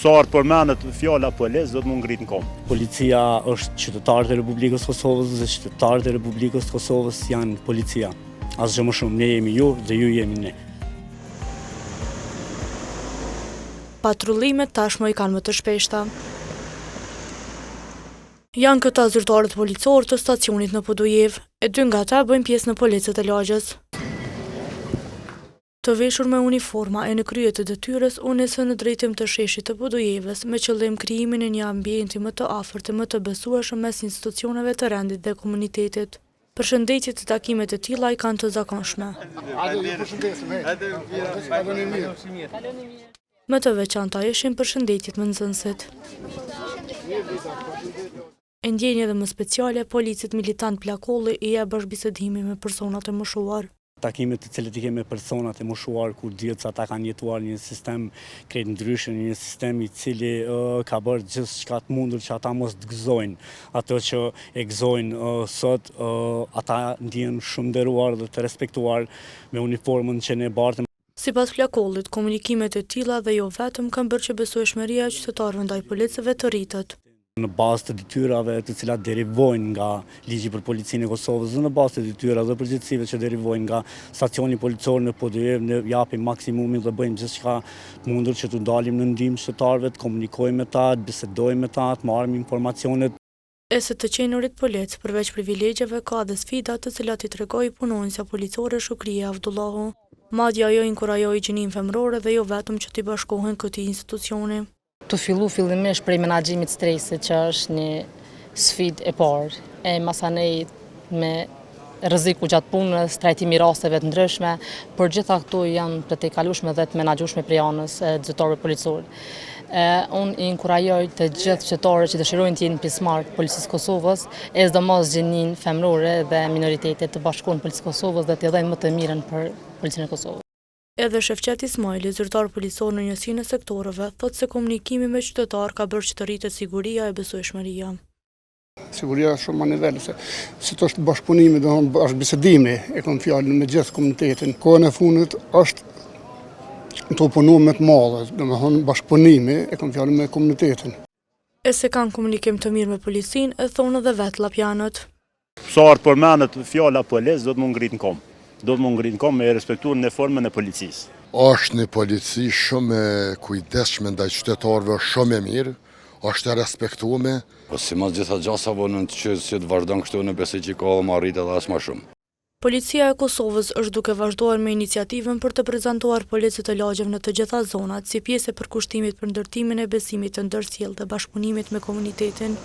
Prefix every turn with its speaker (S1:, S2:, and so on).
S1: Sa herë përmendet fjala policë, do të më ngrit në kom.
S2: Policia është qytetarët e Republikës Kosovës dhe qytetarët e Republikës Kosovës janë policia. Asgjë më shumë, ne jemi ju dhe ju jemi ne.
S3: Patrullimet tashmë i kanë më të shpeshta. Janë këta zyrtarët policorë të stacionit në Podujev, e dy nga ta bëjnë pjesë në policët e lagjës. Të veshur me uniforma e në krye të detyrës, u nisën në drejtim të sheshit të Podujevës me qëllim krijimin e një ambienti më të afërt e më të besueshëm mes institucioneve të rendit dhe komunitetit. Përshëndetjet të takimet e tilla i kanë të zakonshme. Më të veçanta ishin përshëndetjet me nxënësit. E ndjenjë edhe më speciale, policit militant Plakolli i jep bashkëbisedimi me personat e moshuar.
S2: Takimet të cilët i kemi me personat e moshuar kur dihet se ata kanë jetuar një sistem krejt ndryshe, një sistem i cili ka bërë gjithçka të mundur që ata mos të gëzojnë. Ato që e gëzojnë sot, ata ndjehen shumë nderuar dhe të respektuar me uniformën që ne bartëm.
S3: Sipas Plakollit, komunikimet e tilla dhe jo vetëm kanë bërë që besueshmëria e qytetarëve ndaj policëve të rritet.
S2: Në bazë të detyrave të cilat derivojnë nga ligji për policinë e Kosovës dhe në bazë të detyrave dhe përgjegjësive që derivojnë nga stacioni policor në Podujev, ne japim maksimumin dhe bëjmë gjithçka të mundur që të dalim në ndihmë qytetarëve, të komunikojmë me ta, të bisedojmë me ta, të marrim informacionet.
S3: E së të qenurit polic, përveç privilegjeve, ka dhe sfida të cilat i tregoi punonjësja policore Shukrija Avdullahu. Madje ajo inkurajoi gjininë femërore dhe jo vetëm që t'i bashkohen këtij institucioni.
S4: Të fillu fillimisht prej menaxhimit stresit që është një sfidë e parë, e masanej me rreziku gjatë punës, trajtimi rasteve të ndryshme, por gjitha këto janë për të kalueshme dhe të menaxhueshme prej anës e zyrtarëve policor. Unë i inkurajoj të gjithë qytetarët që dëshirojnë të jenë pjesëmarrë të Policisë Kosovës, e sidomos gjininë femërore dhe minoritetet të bashkohen Policisë Kosovës dhe të dhënë më të mirën për Policinë e Kosovës.
S3: Edhe Shefqet Ismaili, zyrtar policor në njësinë e sektoreve, thotë se komunikimi me qytetar ka bërë që të rritet siguria e besueshmëria.
S5: Siguria është shumë më nivel, si të është bashkëpunimi dhe bashkëbisedimi e kam fjalën me gjithë komunitetin. Kohën e fundit është të punu me të madhe, dhe me thonë bashkëpunimi e kam fjalën me komunitetin.
S3: E se kanë komunikim të mirë me policinë, e thonë edhe vetë llapjanët.
S1: Sa herë përmendet fjala policë, do të më ngrit në kom. Do të më ngrit në kom me respektuar në formën e policisë.
S6: Është një polici shumë e kujdesshme ndaj qytetarëve, shumë e mirë, është e respektueme.
S7: Po si mas gjitha gjasave në që si të vazhdon kështu në besoj që ka më arrit edhe as më shumë.
S3: Policia e Kosovës është duke vazhduar me iniciativën për të prezantuar policët e lagjeve në të gjitha zonat si pjesë e përkushtimit për ndërtimin e besimit të ndërsjellë dhe bashkëpunimit me komunitetin.